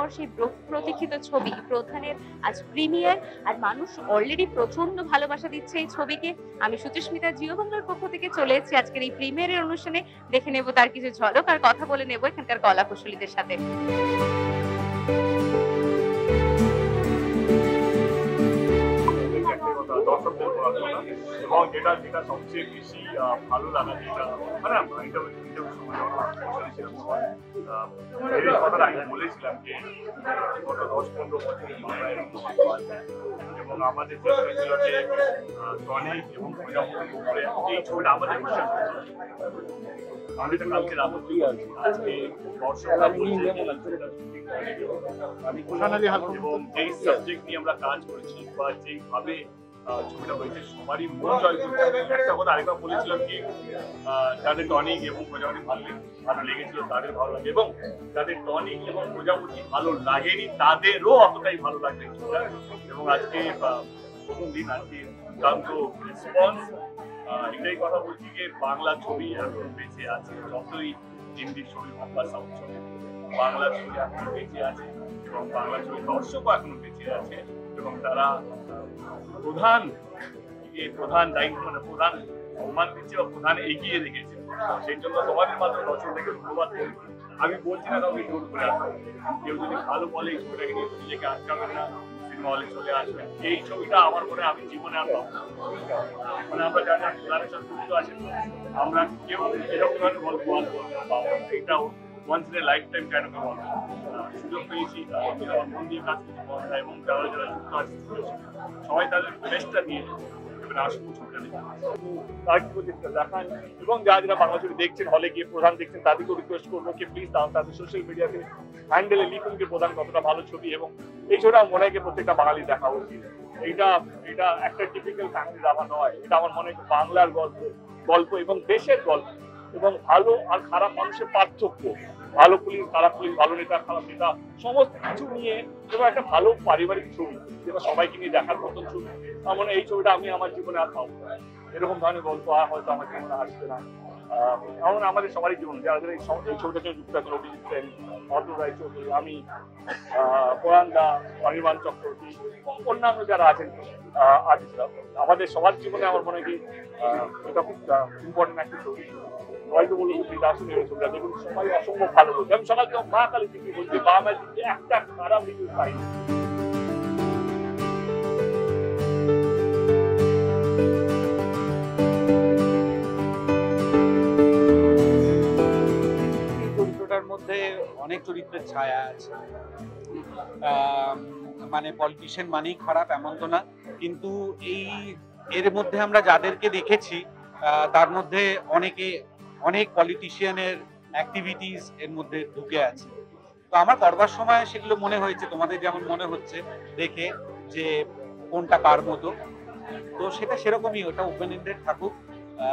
পাওয়ার সেই প্রতীক্ষিত ছবি প্রধানের আজ প্রিমিয়ার। আর মানুষ অলরেডি প্রচন্ড ভালোবাসা দিচ্ছে এই ছবিকে। আমি সুচিস্মিতা জিও বাংলার পক্ষ থেকে চলে এসেছি আজকের এই প্রিমিয়ারের অনুষ্ঠানে। দেখে নেব তার কিছু ঝলক আর কথা বলে নেব এখানকার কলা কুশলীদের সাথে। এবং যেটা যেটা সবচেয়ে বেশি ভালো লাগা যেটা মানে এই কথাটা আমি বলেছিলাম যে গত 10-15 বছরের বাংলায় এবং আমাদের যে হয়েছিল যে টনিক এবং প্রজাপতির উপরে এই ছবিটা আমাদের বিশ্বাস আমি তো কালকে রাত্রি আজকে দর্শকরা বলছে এবং যেই সাবজেক্ট নিয়ে আমরা কাজ করেছি বা যেইভাবে ছবিটা হয়েছে সবারই মন জয় করতে। একটা কথা আরেকবার বলেছিলাম কি যাদের টনিক এবং প্রজাপতি ভালো লেগেছিল তাদের ভালো লাগে এবং যাদের টনিক এবং প্রজাপতি ভালো লাগেনি তাদেরও অতটাই ভালো লাগবে এবং আজকে প্রথম দিন আজকে দুর্দান্ত রেসপন্স। এটাই কথা বলছি যে বাংলা ছবি এখন বেঁচে আছে, যতই হিন্দি ছবি হোক বা সাউথ ছবি, বাংলা ছবি এখনো বেঁচে আছে এবং বাংলা ছবি দর্শকও এখনো বেঁচে আছে এবং তারা প্রধান দায়িত্ব মানে প্রধান সম্মান দিচ্ছে বা প্রধান এগিয়ে রেখেছে। সেই জন্য তোমাদের মাধ্যমে দর্শক থেকে ধন্যবাদ করি। আমি বলছি না কাউকে জোর করে আসবে, কেউ যদি ভালো বলে এই ছবিটাকে নিয়ে নিজেকে আটকাবেন না, সিনেমা হলে চলে আসবেন। এই ছবিটা আমার মনে আমি জীবনে আর পাবো মানে আমরা যারা গানের সাথে যুক্ত আছেন আমরা কেউ এরকম ধরনের গল্প পাবো এটাও once in a lifetime কেন গল্প সুযোগ পেয়েছি মন দিয়ে কাজ করতে পাওয়া এবং যারা যারা যুক্ত আছে সবাই তাদের বেস্টটা দিয়ে দেখান এবং যারা যারা বাংলা ছবি দেখছেন হলে গিয়ে প্রধান দেখছেন তাদেরকেও রিকোয়েস্ট করবো কি প্লিজ তাদের সোশ্যাল মিডিয়াতে হ্যান্ডেলে লিখুন যে প্রধান কতটা ভালো ছবি এবং এই ছবিটা মনে হয় প্রত্যেকটা বাঙালি দেখা উচিত। এটা একটা টিপিক্যাল ফ্যামিলি ড্রামা নয়, এটা আমার মনে হয় বাংলার গল্প এবং দেশের গল্প এবং ভালো আর খারাপ মানুষের পার্থক্য, ভালো পুলিশ খারাপ পুলিশ, ভালো নেতা খারাপ নেতা, সমস্ত কিছু নিয়ে এবং একটা ভালো পারিবারিক ছবি যেটা সবাইকে নিয়ে দেখার মতন ছবি। আমার মনে হয় এই ছবিটা আমি আমার জীবনে আর পাবো এরকম ধরনের গল্প আর হয়তো আমার জীবনে আসবে না। এমন আমাদের সবারই জীবন যারা যারা এই ছবিটার সঙ্গে যুক্ত আছেন, অভিজিৎ সেন, অতুল রায় চৌধুরী, আমি, পুরাণ দা, অনির্বাণ চক্রবর্তী, অন্যান্য যারা আছেন আর্টিস্টরা, আমাদের সবার জীবনে আমার মনে হয় কি এটা খুব ইম্পর্টেন্ট একটা ছবি। সবাইকে বলবো প্লিজ আসুন এই ছবিটা দেখুন, সবাই অসম্ভব ভালো বলছে। আমি সকাল থেকে মা কালী থেকে বলছি মা মায়ের দিকে একটা খারাপ রিভিউ পাই। চরিত্রটার মধ্যে অনেক চরিত্রের ছায়া আছে, মানে পলিটিশিয়ান মানেই খারাপ এমন তো না, কিন্তু এর মধ্যে আমরা যাদেরকে দেখেছি তার মধ্যে অনেক পলিটিশিয়ানের অ্যাক্টিভিটিস এর মধ্যে ঢুকে আছে। তো আমার করবার সময় সেগুলো মনে হয়েছে তোমাদের যেমন মনে হচ্ছে দেখে যে কোনটা কার মতো, তো সেটা সেরকমই, ওটা ওপেন এন্ডেড থাকুক,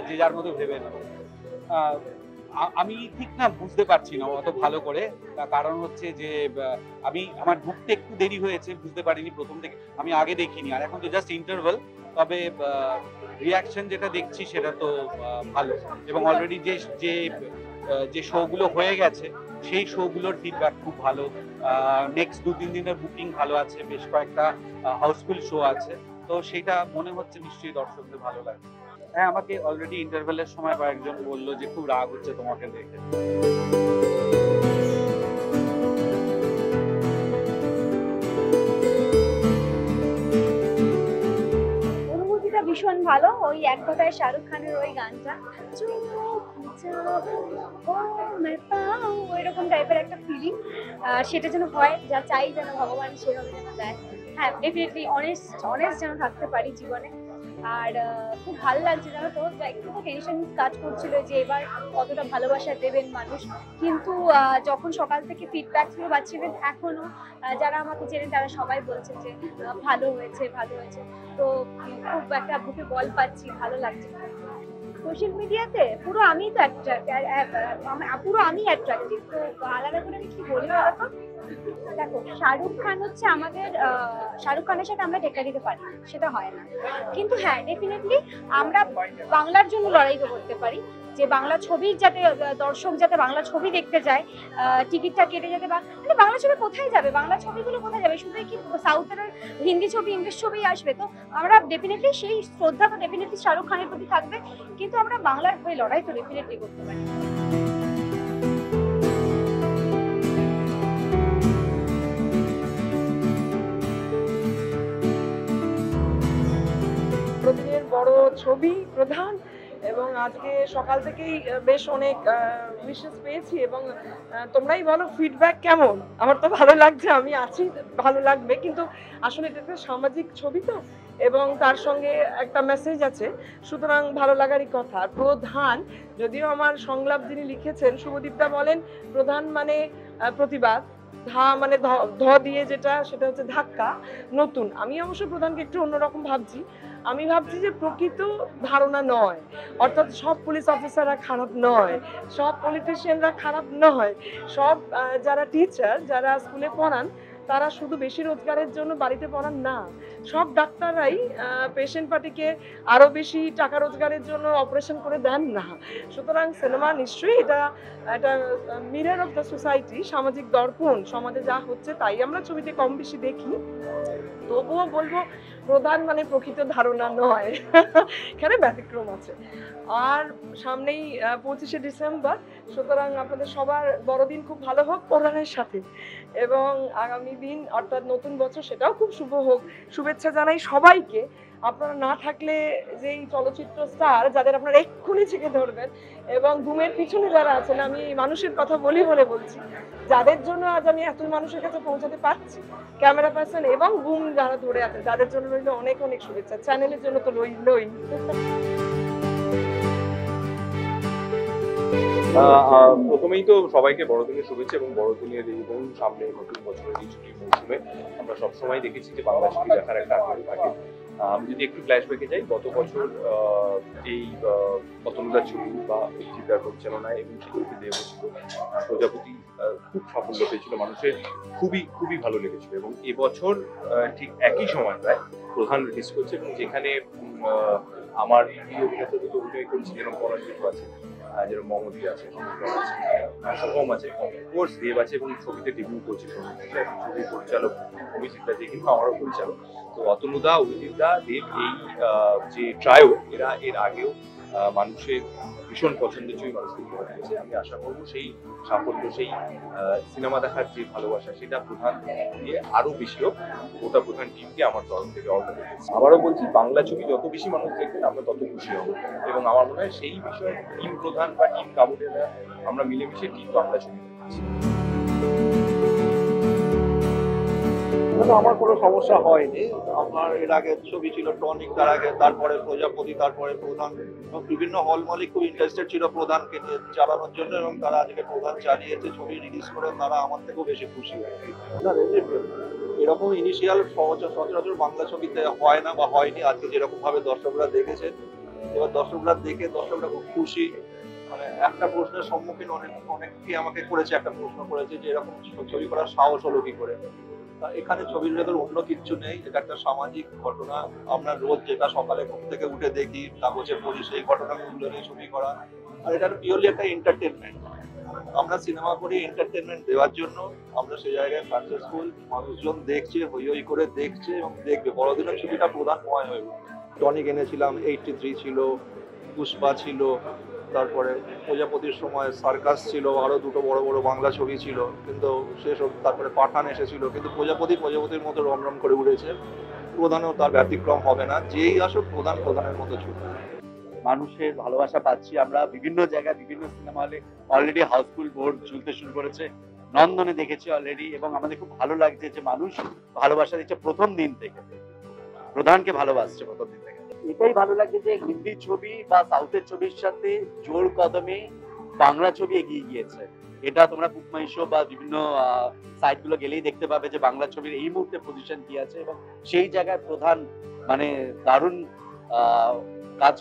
যে যার মতো ভেবে নেব। আমি ঠিক না বুঝতে পারছি না অত ভালো করে, তার কারণ হচ্ছে যে আমার ঢুকতে একটু দেরি হয়েছে, বুঝতে পারিনি প্রথম থেকে, আমি আগে দেখিনি, আর এখন তো জাস্ট ইন্টারভেল। তবে রিয়াকশন যেটা দেখছি সেটা তো ভালো এবং অলরেডি যে শোগুলো হয়ে গেছে সেই শোগুলোর ফিডব্যাক খুব ভালো। নেক্সট 2-3 দিনের বুকিং ভালো আছে, বেশ কয়েকটা হাউসফুল শো আছে, তো সেটা মনে হচ্ছে নিশ্চয়ই দর্শকদের ভালো লাগবে। হ্যাঁ, আমাকে অলরেডি ইন্টারভেলের সময় কয়েকজন বললো যে খুব রাগ হচ্ছে তোমাকে দেখে। অনুভূতিটা ভীষণ ভালো, ওই এক কথায় শাহরুখ খানের ওই গানটা ওইরকম টাইপের একটা ফিলিং, সেটা যেন হয়, যা চাই যেন ভগবান সেভাবে যেন দেয়। হ্যাঁ, ডেফিনেটলি অনেস্ট যেন থাকতে পারি জীবনে। আর খুব ভালো লাগছে জানো তো, একটু টেনশন কাজ করছিল যে এবার কতটা ভালোবাসা দেবেন মানুষ, কিন্তু যখন সকাল থেকে ফিডব্যাক গুলো পাচ্ছিলেন এখনো যারা আমাকে চেনেন তারা সবাই বলছে যে ভালো হয়েছে, তো খুব একটা বুকে বল পাচ্ছি, ভালো লাগছে। সোশ্যাল মিডিয়াতে পুরো আমি তো পুরো আমি অ্যাট্রাক্টিভ, তো আলাদা করে আমি কি বলি বলতো, দেখো, শাহরুখ খান হচ্ছে আমাদের শাহরুখ খানের সাথে আমরা টেক্কা দিতে পারি, সেটা হয় না। কিন্তু হ্যাঁ, ডেফিনেটলি আমরা বাংলার জন্য লড়াই তো করতে পারি, যে বাংলা ছবির যাতে দর্শক যাতে বাংলা ছবি দেখতে যায়, টিকিটটা কেটে যাতে মানে বাংলা ছবি কোথায় যাবে, বাংলা ছবিগুলো কোথায় যাবে, শুধু কি সাউথের হিন্দি ছবি ইংলিশ ছবি আসবে? তো আমরা ডেফিনেটলি সেই শ্রদ্ধা তো ডেফিনেটলি শাহরুখ খানের প্রতি থাকবে, কিন্তু আমরা বাংলার হয়ে লড়াই তো ডেফিনেটলি করতে পারি। প্রতিদিনের বড় ছবি প্রধান, এবং আজকে সকাল থেকেই বেশ অনেক উইশেস পেয়েছি, এবং তোমরাই বলো ফিডব্যাক কেমন। আমার তো ভালো লাগছে, আমি আছি, ভালো লাগবে। কিন্তু আসলে এটা একটা সামাজিক ছবি তো, এবং তার সঙ্গে একটা মেসেজ আছে, সুতরাং ভালো লাগারই কথা। প্রধান, যদিও আমার সংলাপ যিনি লিখেছেন শুভদীপদা বলেন প্রধান মানে প্রতিবাদ, ধা মানে ধ দিয়ে যেটা, সেটা হচ্ছে ধাক্কা, নতুন। আমি অবশ্য প্রধানকে একটু অন্যরকম ভাবছি। আমি ভাবছি যে প্রকৃত ধারণা নয়, অর্থাৎ সব পুলিশ অফিসাররা খারাপ নয়, সব পলিটিশিয়ানরা খারাপ নয়, সব যারা টিচার, যারা স্কুলে পড়ান, তারা শুধু বেশি রোজগারের জন্য বাড়িতে পড়ান না। সব ডাক্তাররাই পেশেন্ট পার্টিকে আরো বেশি টাকা রোজগারের জন্য অপারেশন করে দেন না। সুতরাং সিনেমা নিশ্চয়ই এটা একটা মিরর অফ দ্য সোসাইটি, সামাজিক দর্পণ, সমাজে যা হচ্ছে তাই আমরা ছবিতে কম বেশি দেখি। তবুও বলবো প্রধান মানে প্রকৃত ধারণা নয়, এখানে ব্যতিক্রম আছে। আর সামনেই 25শে ডিসেম্বর, সুতরাং আপনাদের সবার বড়দিন খুব ভালো হোক প্রধানের সাথে, এবং আগামী দিন অর্থাৎ নতুন বছর সেটাও খুব শুভ হোক। শুভেচ্ছা জানাই সবাইকে। আপনারা না থাকলে যেই চলচ্চিত্র স্টার যাদের আপনারা এক্ষুনি চেকে ধরবেন, এবং ঘুমের পিছনে যারা আছেন, আমি মানুষের কথা বলি বলে বলছি, যাদের জন্য আজ আমি এত মানুষের কাছে পৌঁছাতে পারছি, ক্যামেরা পার্সন এবং ঘুম যারা ধরে আছেন, তাদের জন্য রইল অনেক অনেক শুভেচ্ছা। চ্যানেলের জন্য তো রইলই। প্রথমেই তো সবাইকে বড়দিনের শুভেচ্ছা, এবং বড়দিনের এই এবং সামনে নতুন বছরের এই ছুটির মৌসুমে আমরা সবসময় দেখেছি যে বাংলা ছবি দেখার একটা আগ্রহ থাকে। আমি যদি একটু ফ্ল্যাশব্যাকে যাই, গত বছর এই অতনুদার ছবি বা অভিজিৎদার পরিচালনায় এবং শিল্পী দেবছিল প্রজাপতি খুব সাফল্য পেয়েছিল, মানুষের খুবই খুবই ভালো লেগেছিল। এবং এবছর ঠিক একই সময় প্রায় প্রধান রিলিজ করছে, এবং যেখানে আমার প্রিয় অভিনেতা দুটো অভিনয় করছে, যেরকম পরাজিত আছে, যেরকম মমদি আছে, শুভম আছে, অফকোর্স দেব আছে, এবং ছবিতে ডেবিউ করছে ছবির পরিচালক অভিজিৎদা, যে কিন্তু আমারও পরিচালক। তো অতনুদা, অভিজিৎদা, দেব, এই যে ট্রায়ো, এরা এর আগেও মানুষের ভীষণ পছন্দের ছবি মানুষকে উপহার দিয়েছে। আমি আশা করবো সেই সাফল্য, সেই সিনেমা দেখার যে ভালোবাসা, সেটা প্রধান দিয়ে আরো বেশি হোক। গোটা প্রধান টিমকে আমার তরফ থেকে আবারও বলছি, বাংলা ছবি যত বেশি মানুষ দেখবেন আমরা তত খুশি হব, এবং আমার মনে হয় সেই বিষয়ে টিম প্রধান বা টিম কাবুলেরা আমরা মিলেমিশে টিম বাংলা ছবি করছি। আমার কোনো সমস্যা হয়নি। আমার এর আগে ছবি ছিল টনিক, তার আগে, তারপরে প্রজাপতি, তারপরে প্রধান। বিভিন্ন হল মালিক খুব ইন্টারেস্টেড ছিল প্রধানকে নিয়ে চালানোর জন্য, এবং তারা আজকে প্রধান চালিয়েছে, ছবি রিলিজ করে তারা আমার থেকেও বেশি খুশি হয়েছে। এরকম ইনিশিয়াল সচরাচর বাংলা ছবিতে হয় না বা হয়নি। আজকে যেরকম ভাবে দর্শকরা দেখেছেন, এবার দর্শকরা দেখে দর্শকরা খুব খুশি। মানে একটা প্রশ্নের সম্মুখীন অনেককে আমাকে করেছে, একটা প্রশ্ন করেছে যে এরকম ছবি করার সাহস হলো কি করে। এখানে ছবির ভেতর অন্য কিছু নেই, এটা একটা সামাজিক ঘটনা। আমরা রোজ যেটা সকালে ঘুম থেকে উঠে দেখি, কাগজে পড়ি, সেই ঘটনাগুলো নিয়ে ছবি করা। আর এটা পিওরলি একটা এন্টারটেনমেন্ট। আমরা সিনেমা করি এন্টারটেনমেন্ট দেওয়ার জন্য, আমরা সেই জায়গায় সাকসেসফুল। মানুষজন দেখছে, হই হই করে দেখছে এবং দেখবে। বড়দিনের ছবিটা প্রধানময় হয়ে উঠবে। টনিক এনেছিলাম, 83 ছিল, পুষ্পা ছিল, তারপরে প্রজাপতির সময় সার্কাস ছিল, আরো দুটো বড় বড় বাংলা ছবি ছিল, কিন্তু সেসব, তারপরে পাঠান এসেছিল, কিন্তু প্রজাপতির মতো রমরম করে উঠেছে। প্রধানও তার ব্যতিক্রম হবে না, যেই আসুক প্রধানের মতো ছবি। মানুষের ভালোবাসা পাচ্ছি আমরা বিভিন্ন জায়গায়, বিভিন্ন সিনেমা হলে অলরেডি হাউসফুল বোর্ড ঝুলতে শুরু করেছে, নন্দনে দেখেছি অলরেডি, এবং আমাদের খুব ভালো লাগছে যে মানুষ ভালোবাসা দিচ্ছে প্রথম দিন থেকে, প্রধানকে ভালোবাসছে প্রথম দিন থেকে। এটাই ভালো লাগছে যে হিন্দি ছবি বা সাউথের ছবির সাথে জোর কদমে বাংলা ছবি এগিয়ে গিয়েছে। এটা তোমরা বুকমাই শো বা বিভিন্ন সাইট গুলো গেলেই দেখতে পাবে যে বাংলা ছবির এই মুহূর্তে পজিশন কি আছে, এবং সেই জায়গায় প্রধান মানে দারুণ কাজ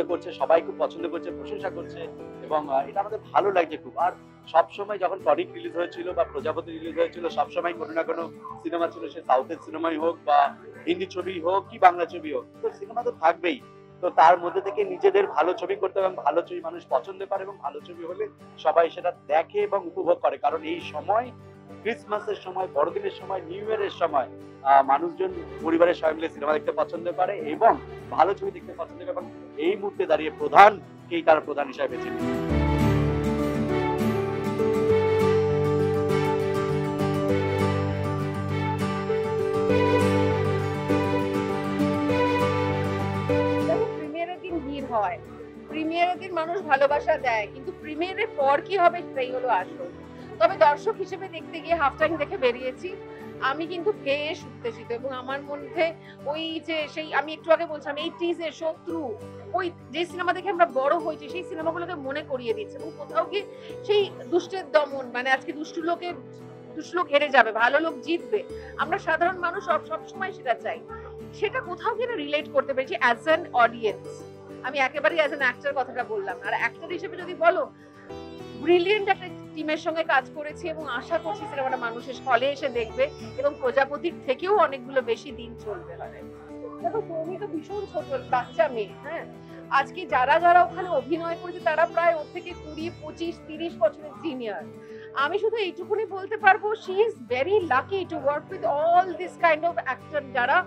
করছে, সবাই খুব পছন্দ করছে, প্রশংসা করছে, এবং এবং এটা আমাদের ভালো লাগছে খুব। আর সবসময় যখন টনিক রিলিজ হয়েছিল বা প্রজাপতি রিলিজ হয়েছিল, সবসময় কোনো না কোনো সিনেমা ছিল, সে সাউথের সিনেমাই হোক বা হিন্দি ছবি হোক কি বাংলা ছবি হোক, তো সিনেমা তো থাকবেই। তো তার মধ্যে থেকে নিজেদের ভালো ছবি করতে হবে, এবং ভালো ছবি মানুষ পছন্দ করে, এবং ভালো ছবি হলে সবাই সেটা দেখে এবং উপভোগ করে। কারণ এই সময়, ক্রিসমাসের সময়, বড়দিনের সময়, নিউ ইয়ারের সময় মানুষজন পরিবারের সবাই মিলে সিনেমা দেখতে পছন্দ করে এবং ভালো ছবি দেখতে পছন্দ করে, এবং এই মুহূর্তে দাঁড়িয়ে প্রধানকেই তারা প্রধান হিসাবে বেছে নেয়। প্রিমিয়ারের দিন ভিড় হয়, প্রিমিয়ারের দিন মানুষ ভালোবাসা দেয়, কিন্তু প্রিমিয়ারের পর কি হবে সেটাই হলো আসল। তবে দর্শক হিসেবে দেখতে গিয়ে হাফ টাইম দেখে বেরিয়েছি, আমি কিন্তু বেশ উত্তেজিত, এবং আমার মধ্যে ওই যে সেই আমি একটু আগে বলছিলাম 80s এর শত্রু, ওই যে সিনেমা দেখে আমরা বড় হয়েছি সেই সিনেমাগুলোকে মনে করিয়ে দিচ্ছে, এবং কোথাও কি সেই দুষ্টের দমন, মানে আজকে দুষ্ট লোক হেরে যাবে, ভালো লোক জিতবে, আমরা সাধারণ মানুষ সব সময় সেটা চাই, সেটা কোথাও কি রিলেট করতে পেরেছি অ্যাজ অ্যান অডিয়েন্স। আমি একেবারেই অ্যাজ অ্যান অ্যাক্টর কথাটা বললাম, আর অ্যাক্টর হিসেবে যদি বলো, ব্রিলিয়েন্ট একটা টিমের সঙ্গে কাজ করেছি, এবং আশা করছি সিনেমাটা মানুষের হলে এসে দেখবে, এবং প্রজাপতির থেকেও অনেকগুলো বেশি দিন চলবে। দেখো সৌমি তো ভীষণ ছোট বাচ্চা মেয়ে, হ্যাঁ, আজকে যারা ওখানে অভিনয় করেছে তারা প্রায় ওর থেকে 20, 25, 30 বছরের সিনিয়র। আমি শুধু এইটুকুনি বলতে পারবো, she is very lucky to work with all this kind of actor, যারা,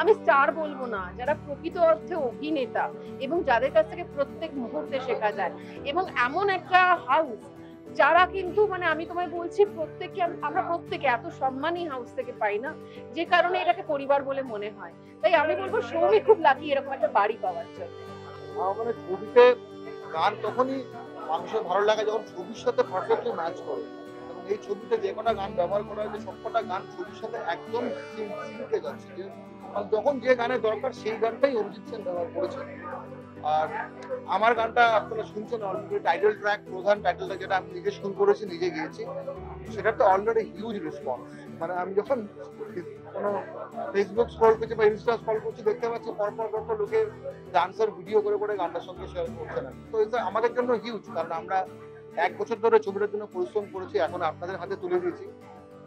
আমি স্টার বলবো না, যারা প্রকৃত অর্থে অভিনেতা এবং যাদের কাছ থেকে প্রত্যেক মুহূর্তে শেখা যায়, এবং এমন একটা হাউস যারা কিন্তু, মানে আমি তোমায় বলছি, আমরা প্রত্যেকে এত সম্মানই হাউস থেকে পাই না, যে কারণে এটাকে পরিবার বলে মনে হয়। তাই আমি বলবো সৌমি খুব লাকি এরকম একটা বাড়ি পাওয়ার জন্য। মানে ছবিতে গান তখনই মানুষের ভালো লাগে যখন ছবির সাথে পারফেক্টলি ম্যাচ করে, এবং এই ছবিতে যে কটা গান ব্যবহার করা হয়েছে সবকটা গান ছবির সাথে একদম সিঙ্কে যাচ্ছে, যে যখন যে গানের দরকার সেই গানটাই অরিজিৎ সিং ব্যবহার করেছে। আর আমার গানটা আপনারা শুনছেন অলরেডি, টাইটেল ট্র্যাক, প্রধান টাইটেলটা, যেটা আমি নিজে শুরু করেছি, নিজে গিয়েছি, সেটার তো অলরেডি হিউজ রেসপন্স। মানে আমি যখন কোনো ফেসবুক স্ক্রল করছি বা ইনস্টা স্ক্রল করছি, দেখতে পাচ্ছি পরপর লোকে ডান্সার ভিডিও করে গানটার সঙ্গে শেয়ার করছে না। তো এটা আমাদের জন্য হিউজ, কারণ আমরা 1 বছর ধরে ছবিটার জন্য পরিশ্রম করেছি, এখন আপনাদের হাতে তুলে দিয়েছি,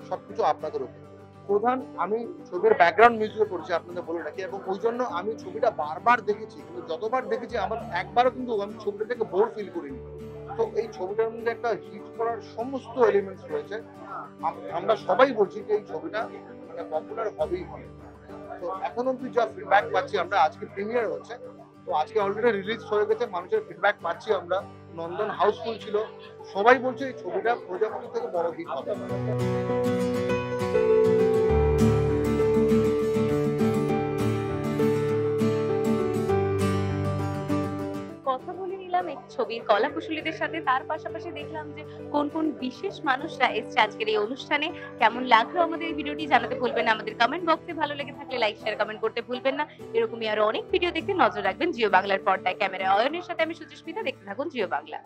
সবকিছু আপনাদের উপর। প্রধান, আমি ছবির ব্যাকগ্রাউন্ড মিউজিক করেছি আপনাদের বলে রাখি, এবং ওই জন্য আমি ছবিটা বারবার দেখেছি, কিন্তু যতবার দেখেছি আমার একবারও কিন্তু আমি ছবিটা থেকে বোর ফিল করিনি। তো এই ছবিটার মধ্যে একটা হিট করার সমস্ত এলিমেন্টস রয়েছে। আমরা সবাই বলছি যে এই ছবিটা মানে পপুলার হবেই হবে। তো এখন অব্দি যা ফিডব্যাক পাচ্ছি, আমরা আজকে প্রিমিয়ার হচ্ছে, তো আজকে অলরেডি রিলিজ হয়ে গেছে, মানুষের ফিডব্যাক পাচ্ছি আমরা, নন্দন হাউসফুল ছিল, সবাই বলছে এই ছবিটা প্রজাপতি থেকে বড় হিট হবে। কথা বলে নিলাম এই ছবির কলা কুশলীদের সাথে, তার পাশাপাশি দেখলাম যে কোন বিশেষ মানুষরা এসছে আজকের এই অনুষ্ঠানে। কেমন লাগলো আমাদের এই ভিডিওটি জানাতে ভুলবেন না, আমাদের কমেন্ট বক্সে ভালো লেগে থাকলে লাইক শেয়ার কমেন্ট করতে ভুলবেন না। এরকমই আরো অনেক ভিডিও দেখতে নজর রাখবেন জিও বাংলার পর্দায়। ক্যামেরায় অয়নের সাথে আমি সুচিস্মিতা, দেখতে থাকুন জিও বাংলা।